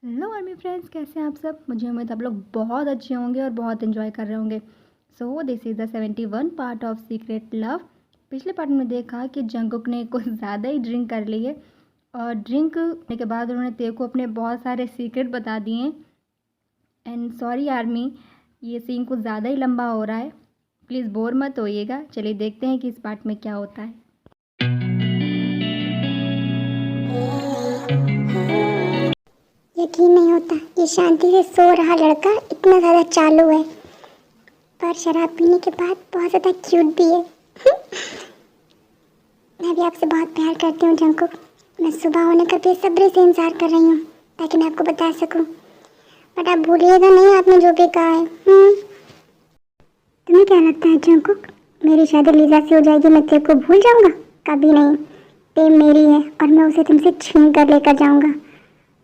Hello army friends, कैसे हैं आप सब। मुझे उम्मीद आप लोग बहुत अच्छे होंगे और बहुत एंजॉय कर रहे होंगे। So this is the 71 part of secret love. पिछले पार्ट में देखा कि जंगकुक ने कुछ ज़्यादा ही ड्रिंक कर ली है और ड्रिंक करने के बाद उन्होंने तेरे को अपने बहुत सारे सीक्रेट बता दिए हैं। एंड सॉरी आर्मी, ये सीन कुछ ज़्यादा ही लंबा हो रहा है, प्लीज़ बोर मत होइएगा। चलिए देखते हैं कि इस पार्ट में क्या होता है। यकीन नहीं होता ये शांति से सो रहा लड़का इतना ज़्यादा चालू है, पर शराब पीने के बाद बहुत ज़्यादा क्यूट भी है। मैं भी आपसे बहुत प्यार करती हूँ जंकुक। मैं सुबह होने का बेसब्री से इंतज़ार कर रही हूँ ताकि मैं आपको बता सकूँ, बट आप भूलिएगा नहीं आपने जो भी कहा है। तुम्हें क्या लगता है जंकुक, मेरी शादी लीजा से हो जाएगी, मैं तेरे को भूल जाऊँगा? कभी नहीं। प्रेम मेरी है और मैं उसे तुमसे छीन कर लेकर जाऊँगा।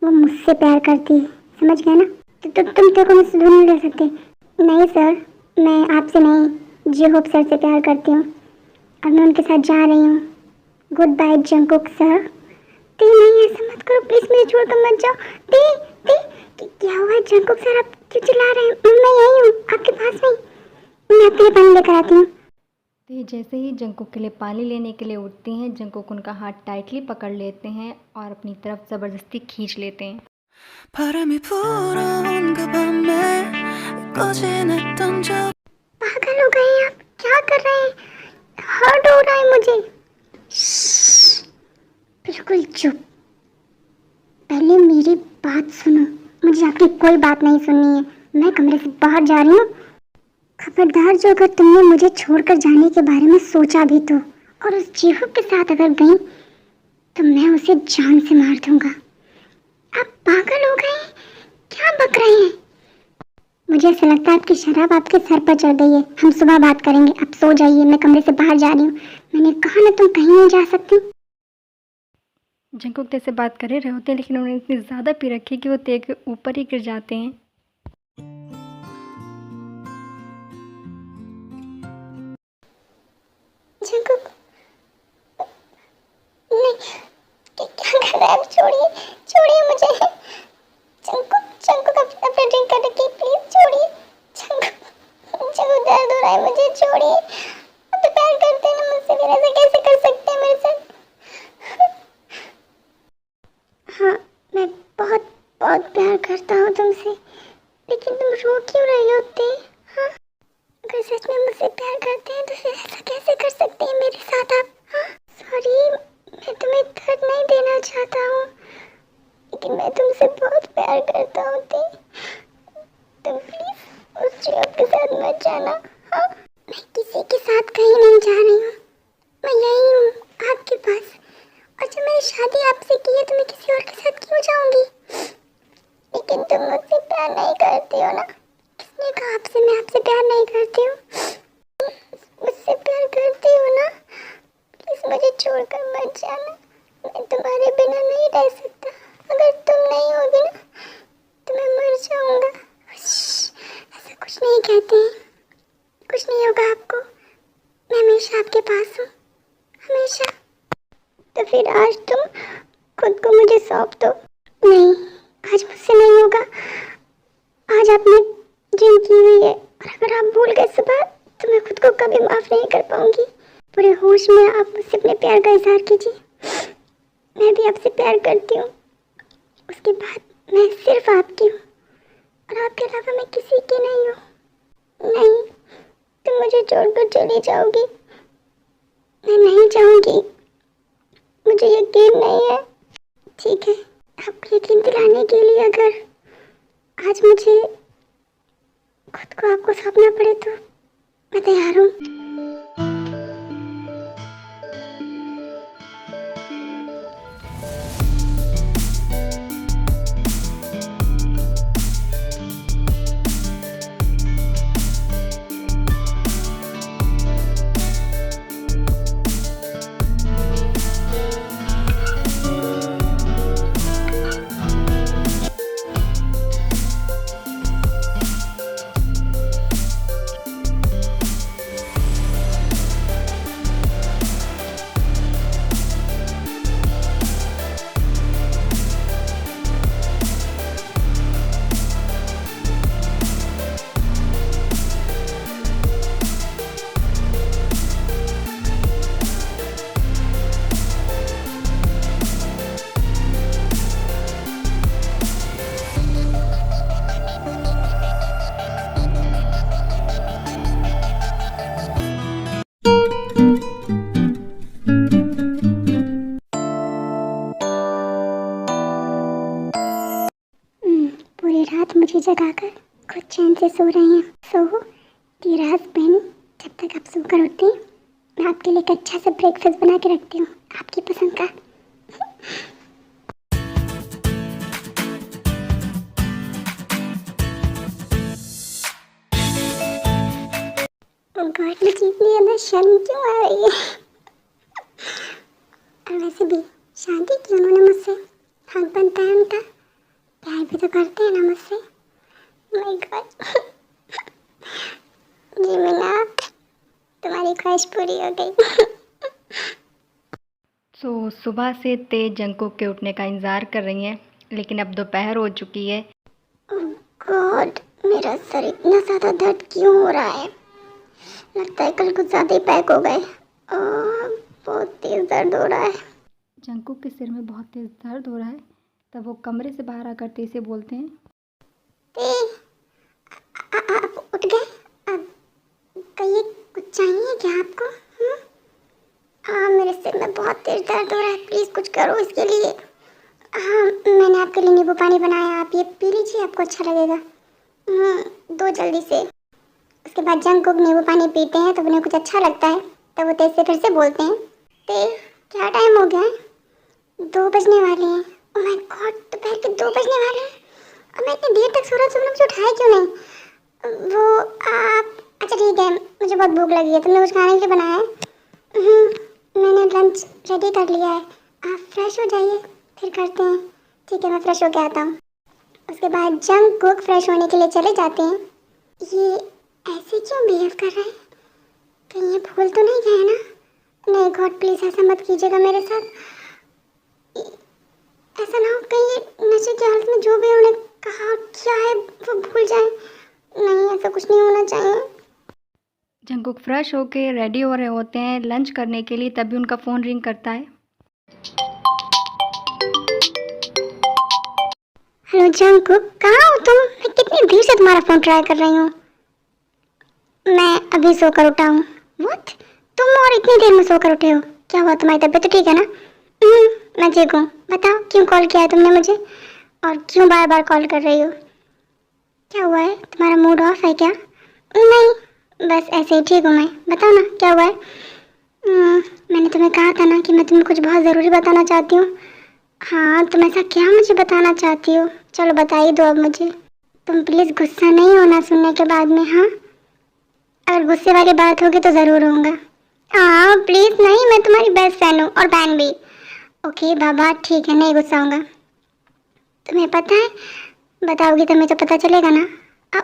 वो मुझसे प्यार करती है, समझ गया ना? तुम तेरे को मुझसे दूर नहीं ले सकते। नहीं सर, मैं आपसे नहीं, जी होप सर से प्यार करती हूँ और मैं उनके साथ जा रही हूँ। Good bye Jungkook sir. ती नहीं, ऐसा मत करो प्लीज़, मुझे छोड़कर मत जाओ। ती ती क्या हुआ है जंकुक सर, आप क्यों चिल्ला रहे हैं? मैं यही हूँ आपके पास नहीं, मैं आपके लिए पानी लेकर आती हूँ। तो ये जैसे ही जंकुक के लिए पानी लेने के लिए उठती हैं, जंकुक उनका हाथ टाइटली पकड़ लेते हैं और अपनी तरफ ज़बरदस्ती खींच लेते हैं। 바람이 불어온 그 밤에 꺼지냈던 저 पागल हो गए हैं आप, क्या कर रहे हैं? हर्ट हो रहा है मुझे। बिल्कुल चुप, पहले मेरी बात सुनो। मुझे आपकी कोई बात नहीं सुननी है, मैं कमरे से बाहर जा रही हूँ। खबरदार, जो अगर तुमने मुझे छोड़कर जाने के बारे में सोचा भी तो और उस जीहू के साथ अगर गई तो मैं उसे जान से मार दूंगा। आप पागल हो गए हैं, क्या बक रहे हैं? मुझे ऐसा लगता है आपकी शराब आपके सर पर चढ़ गई है। हम सुबह बात करेंगे, आप सो जाइए, मैं कमरे से बाहर जा रही हूँ। मैंने कहा ना, तुम कहीं नहीं जा सकती। जंकुक तेरे से बात कर ही रहे होते हैं, लेकिन उन्होंने इतनी ज़्यादा पी रखी है कि वो तेरे के ऊपर ही गिर जाते हैं। जंकुक, नहीं, क्या कर रहे हैं आप? छोड़िए, छोड़िए मुझे। जंकुक, जंकुक अपना ड्रिंक कर रखिए, प्लीज छोड़िए। जंकुक, जंकुक दर्द हो रहा है मुझे, छोड़िए। आप तो प्यार करते हैं ना मुझसे, फिर ऐसा कैसे कर सकते हैं मेरे साथ? हाँ, मैं बहुत बहुत प्यार करता हूँ तुमसे, लेकिन तुम रो क्यों रही होती? हाँ, अगर सच में मुझसे प्यार करते हैं तो फिर ऐसा कैसे कर सकते हैं मेरे साथ आप? हाँ, सॉरी, मैं तुम्हें दर्द नहीं देना चाहता हूँ, लेकिन मैं तुमसे बहुत प्यार करता हूँ। तुम प्लीज उस जॉब के साथ मत जाना। हाँ, मैं किसी के साथ कहीं नहीं जा रही हूँ, मैं यही हूँ आपके पास। और जब मैंने शादी आपसे की है तो मैं किसी और के साथ क्यों जाऊँगी? लेकिन तुम मुझसे प्यार नहीं करती हो ना? किसने कहा आपसे मैं आपसे प्यार नहीं करती हूँ? मुझसे प्यार करती हो ना? प्लीज मुझे छोड़कर मत जाना, मैं तुम्हारे बिना नहीं रह सकता। अगर तुम नहीं होगी ना तो मैं मर जाऊंगा। ऐसा कुछ नहीं कहते हैं, कुछ नहीं होगा आपको, मैं हमेशा आपके पास हूँ, हमेशा। तो फिर आज तुम खुद को मुझे सौंप दो। नहीं, आज मुझसे नहीं होगा। आज आपने ड्रिंक की हुई है और अगर आप भूल गए सुबह तो मैं खुद को कभी माफ नहीं कर पाऊंगी। पूरे होश में आप मुझसे अपने प्यार का इजहार कीजिए। मैं भी आपसे प्यार करती हूँ, उसके बाद मैं सिर्फ आपकी हूँ और आपके अलावा मैं किसी की नहीं हूँ। नहीं, तुम मुझे छोड़कर चली जाओगी? मैं नहीं चाहूँगी, मुझे यकीन नहीं है। ठीक है, आपको यकीन दिलाने के लिए अगर आज मुझे खुद को आपको सौंपना पड़े तो मैं तैयार हूँ। रात मुझे जगाकर खुद चैन से सो रही हैं। सो डियर हस्बैंड, जब तक आप सोकर उठते हैं मैं आपके लिए एक अच्छा सा ब्रेकफास्ट बना के रखती हूँ, आपकी पसंद का। गॉड, मुझे इतनी अंदर शर्म क्यों आ रही है। और वैसे भी शादी की उन्होंने मुझसे, हक बनता है उनका, प्यार भी तो करते हैं ना मुझसे। माय गॉड, जी मीना, तुम्हारी ख्वाहिश पूरी हो गई। सुबह से तेज जंगकुक के उठने का इंतज़ार कर रही हैं, लेकिन अब दोपहर हो चुकी है। गॉड, मेरा सर इतना ज़्यादा दर्द क्यों हो रहा है? लगता है कल कुछ ज़्यादा ही पैक हो गए। बहुत तेज़ दर्द हो रहा है। जंगकुक के सिर में बहुत तेज़ दर्द हो रहा है, तब वो कमरे से बाहर आकर तेज से बोलते हैं, आप उठ गए? कहिए, कुछ चाहिए क्या आपको? हाँ, मेरे सिर में बहुत तेज दर्द हो रहा है, प्लीज़ कुछ करो इसके लिए। हाँ, मैंने आपके लिए नींबू पानी बनाया, आप ये पी लीजिए, आपको अच्छा लगेगा। दो जल्दी से। उसके बाद जंगकुक नींबू पानी पीते हैं तो उन्हें कुछ अच्छा लगता है, तब वो तेज से फिर से बोलते हैं, क्या टाइम हो गया है? 2 बजने वाले हैं। ओह माय गॉड, दोपहर के 2 बजने वाले हैं और मैं इतनी देर तक सो रहा हूँ, तुमने मुझे उठाया क्यों नहीं? वो आप, अच्छा ठीक है, मुझे बहुत भूख लगी है, तुमने कुछ खाने के लिए बनाया है? मैंने लंच रेडी कर लिया है, आप फ्रेश हो जाइए, फिर करते हैं। ठीक है, मैं फ्रेश होके आता हूँ। उसके बाद जंगकुक फ्रेश होने के लिए चले जाते हैं। ये ऐसे क्यों बिहेव कर रहे हैं? कहीं ये भूल तो नहीं गए ना? नहीं गॉड, प्लीज़ ऐसा मत कीजिएगा मेरे साथ। ऐसा ना हो कहीं ये नशे की हालत में जो भी उन्होंने कहा क्या है वो भूल जाए। नहीं, ऐसा कुछ नहीं होना चाहिए। जंगकुक फ्रेश होके रेडी हो रहे होते हैं लंच करने के लिए, तभी उनका फ़ोन रिंग करता है। हेलो जंगकुक, कहाँ हो तुम? मैं कितनी देर से तुम्हारा फ़ोन ट्राई कर रही हूँ। मैं अभी सोकर उठा हूँ। व्हाट? तुम और इतनी देर में सोकर उठे हो? क्या हुआ, तुम्हारी तबीयत तो ठीक है ना? मैं ठीक हूँ। बताओ क्यों कॉल किया है तुमने मुझे, और क्यों बार बार कॉल कर रही हो? क्या हुआ है, तुम्हारा मूड ऑफ है क्या? नहीं, बस ऐसे ही ठीक हूँ मैं। बताओ ना क्या हुआ है? मैंने तुम्हें कहा था ना कि मैं तुम्हें कुछ बहुत ज़रूरी बताना चाहती हूँ। हाँ, तुम ऐसा क्या मुझे बताना चाहती हो? चलो बता ही दो अब मुझे। तुम प्लीज़ गुस्सा नहीं होना सुनने के बाद में। हाँ, अगर गुस्से वाली बात होगी तो ज़रूर होऊंगा। हाँ प्लीज़, नहीं, मैं तुम्हारी बेस्ट फ्रेंड हूँ और बहन भी। ओके बाबा, ठीक है, नहीं गुस्सा होऊंगा। तुम्हें पता है, बताओगी तो मुझे पता चलेगा ना?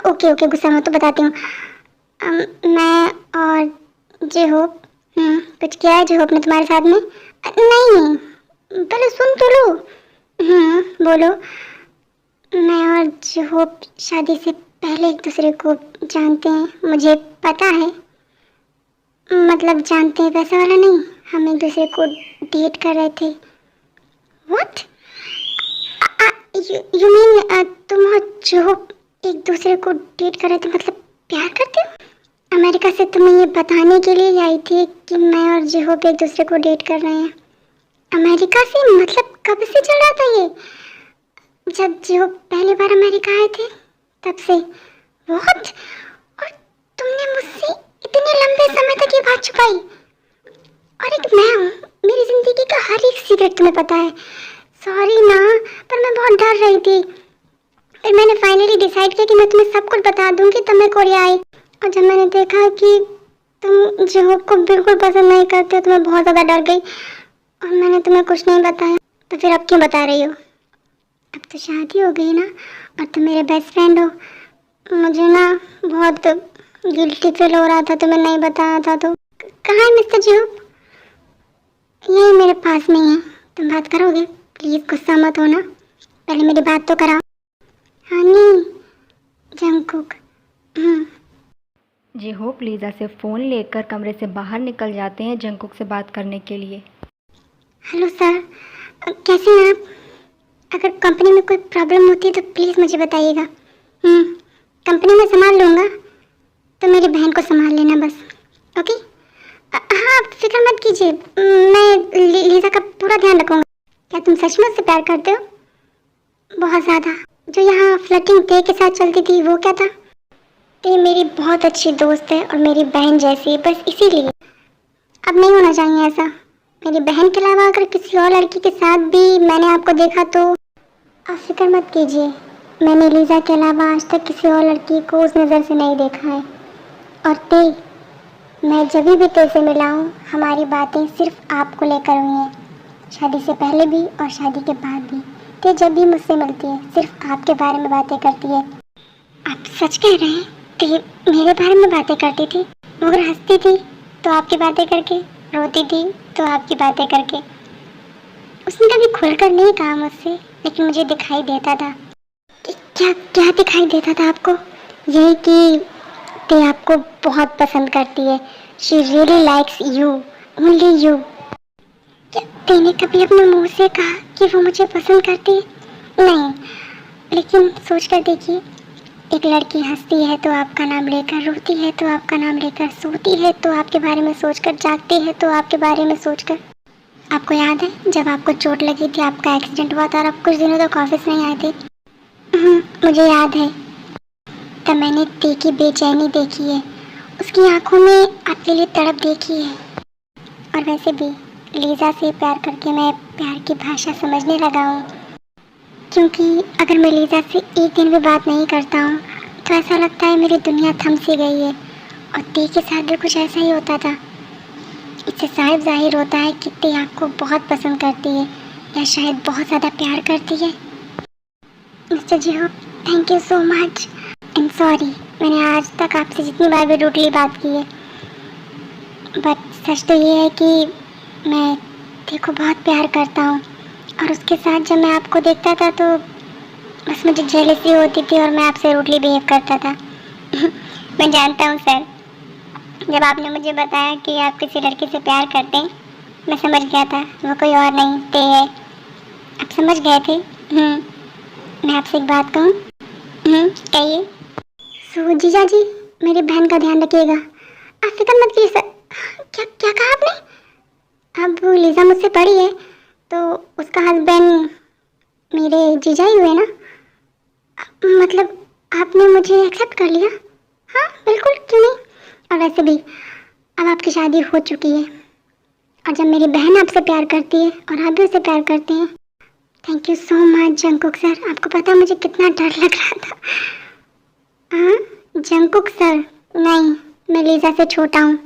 ओके ओके, गुस्सा मत, तो बताती हूँ। मैं और जेहोप, कुछ किया है जेहोप ने तुम्हारे साथ में? नहीं, पहले सुन तो लो। बोलो। मैं और जेहोप शादी से पहले एक दूसरे को जानते हैं, मुझे पता है। मतलब जानते हैं वैसा वाला नहीं, हम एक दूसरे को डेट कर रहे थे। व्हाट? यू मीन तुम और जेहोप एक दूसरे को डेट कर रहे थे, मतलब प्यार करते हो? अमेरिका से तुम्हें ये बताने के लिए आई थी कि मैं और जेहोप एक दूसरे को डेट कर रहे हैं। अमेरिका से? मतलब कब से चल रहा था ये? जब जेहोप पहली बार अमेरिका आए थे तब से? व्हाट? और तुमने मुझसे इतने लंबे समय तक ये बात छुपाई? और एक मैं हूँ, मेरी जिंदगी का हर एक सीक्रेट तुम्हें पता है। सॉरी ना, पर मैं बहुत डर रही थी। फिर मैंने फाइनली डिसाइड किया कि मैं तुम्हें सब कुछ बता दूंगी, तब मैं कोरिया आई। और जब मैंने देखा कि तुम जेहोप को बिल्कुल पसंद नहीं करते तो मैं बहुत ज़्यादा डर गई और मैंने तुम्हें कुछ नहीं बताया। तो फिर अब क्यों बता रही हो? अब तो शादी हो गई ना, और तुम मेरे बेस्ट फ्रेंड हो। मुझे ना बहुत गिल्टी फील हो रहा था, तुम्हें नहीं बताया था। तो कहाँ है मिस्टर जेहोप? यही मेरे पास नहीं है। तुम बात करोगे? प्लीज़ गुस्सा मत होना, पहले मेरी बात तो कराओ। हनी, जंगकुक। जेहोप लीज़ा से फ़ोन लेकर कमरे से बाहर निकल जाते हैं जंगकुक से बात करने के लिए। हेलो सर, कैसे हैं आप? अगर कंपनी में कोई प्रॉब्लम होती है तो प्लीज़ मुझे बताइएगा। कंपनी में संभाल लूँगा, तो मेरी बहन को संभाल लेना बस। ओके? हाँ, फिक्र मत कीजिए, मैं लीज़ा का पूरा ध्यान रखूँगा। क्या तुम सच में उससे प्यार करते हो? बहुत ज़्यादा। जो यहाँ फ्लर्टिंग ते के साथ चलती थी वो क्या था? ते मेरी बहुत अच्छी दोस्त है और मेरी बहन जैसी, बस इसीलिए। अब नहीं होना चाहिए ऐसा। मेरी बहन के अलावा अगर किसी और लड़की के साथ भी मैंने आपको देखा तो आप फिक्र मत कीजिए। मैंने लीजा के अलावा आज तक किसी और लड़की को उस नज़र से नहीं देखा है। और ते, मैं जब भी ते से मिला हूँ हमारी बातें सिर्फ आपको लेकर हुई हैं, शादी से पहले भी और शादी के बाद भी। ते जब भी मुझसे मिलती है सिर्फ आपके बारे में बातें करती है। आप सच कह रहे हैं? ते मेरे बारे में बातें करती थी? वो अगर हंसती थी तो आपकी बातें करके, रोती थी तो आपकी बातें करके। उसने कभी खुलकर नहीं कहा मुझसे, लेकिन मुझे दिखाई देता था। कि क्या क्या दिखाई देता था आपको? यही कि ते आपको बहुत पसंद करती है। She really likes you, only you. क्या तेने कभी अपने मुंह से कहा कि वो मुझे पसंद करती है? नहीं, लेकिन सोच कर देखिए, एक लड़की हंसती है तो आपका नाम लेकर, रोती है तो आपका नाम लेकर, सोती है तो आपके बारे में सोचकर, जागती है तो आपके बारे में सोचकर। आपको याद है जब आपको चोट लगी थी, आपका एक्सीडेंट हुआ था और आप कुछ दिनों तक ऑफिस नहीं आए थे? मुझे याद है। तब मैंने ते की बेचैनी देखी है, उसकी आंखों में आपके लिए तड़प देखी है। और वैसे भी लीजा से प्यार करके मैं प्यार की भाषा समझने लगा हूँ। क्योंकि अगर मैं लीजा से एक दिन भी बात नहीं करता हूँ तो ऐसा लगता है मेरी दुनिया थम सी गई है। और ते के साथ भी कुछ ऐसा ही होता था। इससे साफ जाहिर होता है कि ते आपको बहुत पसंद करती है, या शायद बहुत ज़्यादा प्यार करती है। Mister Jiho, thank you so much and sorry, मैंने आज तक आपसे जितनी बार भी रूडली बात की है। बट सच तो ये है कि मैं ते को बहुत प्यार करता हूँ, और उसके साथ जब मैं आपको देखता था तो बस मुझे जेलसी होती थी और मैं आपसे रूडली बिहेव करता था। मैं जानता हूँ सर, जब आपने मुझे बताया कि आप किसी लड़की से प्यार करते हैं, मैं समझ गया था वो कोई और नहीं ते है। आप समझ गए थे? मैं आपसे एक बात कहूँ? कहिए। सो जीजा जी, मेरी बहन का ध्यान रखिएगा। आप फिक्र मत कीजिए सर। क्या क्या कहा आपने? अब लीजा मुझसे बड़ी है तो उसका हस्बैंड मेरे जीजा ही हुए ना? मतलब आपने मुझे एक्सेप्ट कर लिया? हाँ बिल्कुल, क्यों नहीं। और वैसे भी अब आपकी शादी हो चुकी है, और जब मेरी बहन आपसे प्यार करती है और आप भी उसे प्यार करते हैं। Thank you so much Jungkook sir. आपको पता है मुझे कितना डर लग रहा था। हाँ जंकुक सर, नहीं मैं लीजा से छोटा हूँ,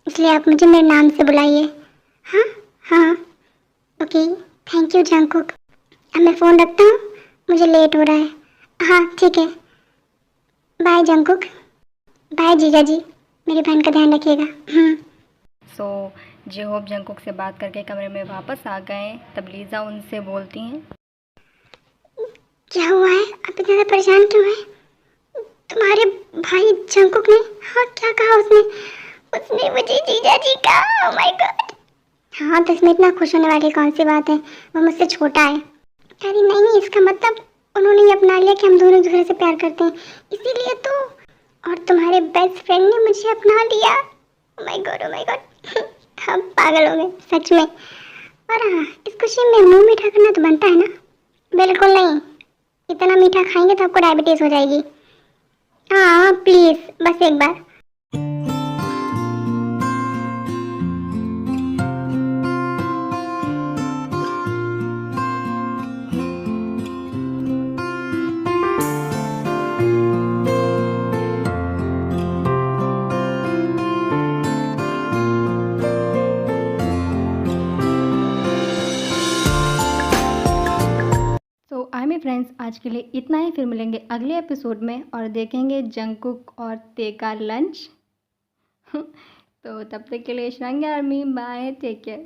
इसलिए आप मुझे मेरे नाम से बुलाइए। हाँ हाँ ओके, थैंक यू जंकुक। अब मैं फ़ोन रखता हूँ, मुझे लेट हो रहा है। हाँ ठीक है, बाय जंकुक। बाय जीजा जी, मेरी बहन का ध्यान रखिएगा। सो जेहोब जंकुक से बात करके कमरे में वापस आ गए। तब लीजा उनसे बोलती हैं, क्या हुआ है? आप इतना परेशान क्यों हैं? तुम्हारे भाई जंकुक ने? हाँ क्या कहा उसने? उसने मुझे जीजा जी कहा। Oh my God. हाँ तो इसमें इतना खुश होने वाली कौन सी बात है, वो मुझसे छोटा है। अरे नहीं नहीं, इसका मतलब उन्होंने ये अपना लिया कि हम दोनों एक दूसरे से प्यार करते हैं, इसीलिए तो। और तुम्हारे बेस्ट फ्रेंड ने मुझे अपना लिया। Oh my God, oh my God. हम पागल हो गए सच में। और हाँ, इस खुशी में मुंह मीठा करना तो बनता है ना? बिल्कुल नहीं, इतना मीठा खाएंगे तो आपको डायबिटीज हो जाएगी। हाँ प्लीज, बस एक बार। सो आई एम फ्रेंड्स, आज के लिए इतना ही। फिर मिलेंगे अगले एपिसोड में और देखेंगे जंकुक और ते का लंच। तो तब तक के लिए शरंगी आर्मी, बाय, टेक केयर।